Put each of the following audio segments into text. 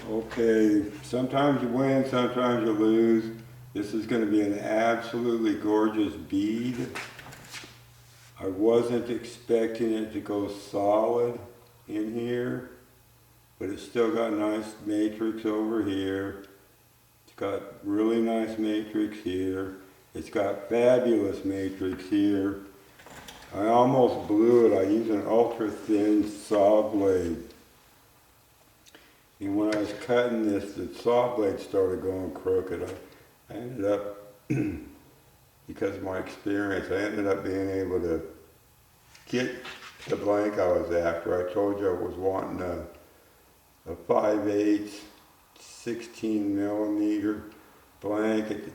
Okay, sometimes you win, sometimes you lose. This is going to be an absolutely gorgeous bead. I wasn't expecting it to go solid in here, but it's still got nice matrix over here. It's got really nice matrix here. It's got fabulous matrix here. I almost blew it. I used an ultra thin saw blade. And when I was cutting this, the saw blade started going crooked. I ended up, because of my experience, I ended up being able to get the blank I was after. I told you I was wanting a 5/8, 16 millimeter blank.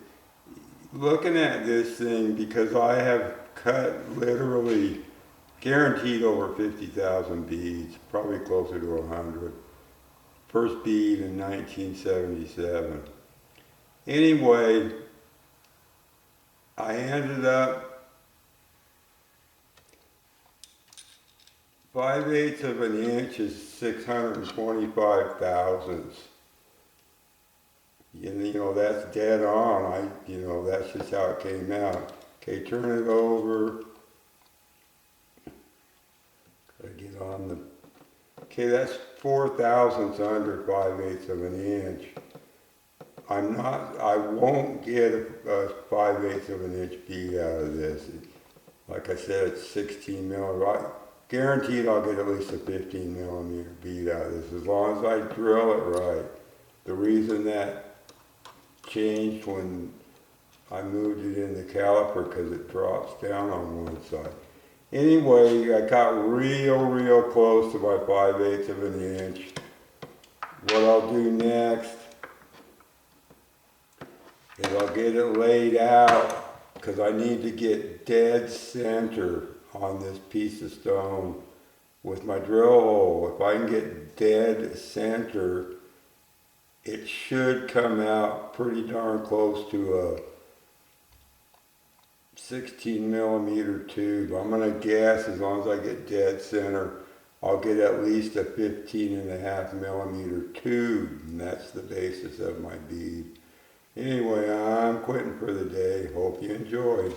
Looking at this thing, because I have cut literally guaranteed over 50,000 beads, probably closer to 100. First bead in 1977. Anyway, I ended up 5/8 of an inch is 625 thousandths. You know, that's dead on. That's just how it came out. Okay, turn it over. Gotta get on the. Okay, that's 4 thousandths under 5/8 of an inch. I won't get a 5/8 of an inch bead out of this. Like I said, it's 16 millimeter. Guaranteed I'll get at least a 15 millimeter bead out of this, as long as I drill it right. The reason that changed when I moved it in the caliper, because it drops down on one side. Anyway, I got real close to my 5/8 of an inch. What I'll do next is I'll get it laid out, because I need to get dead center on this piece of stone with my drill hole. If I can get dead center, it should come out pretty darn close to a 16 millimeter tube. I'm going to guess, as long as I get dead center, I'll get at least a 15.5 millimeter tube, and that's the basis of my bead. Anyway, I'm quitting for the day. Hope you enjoyed.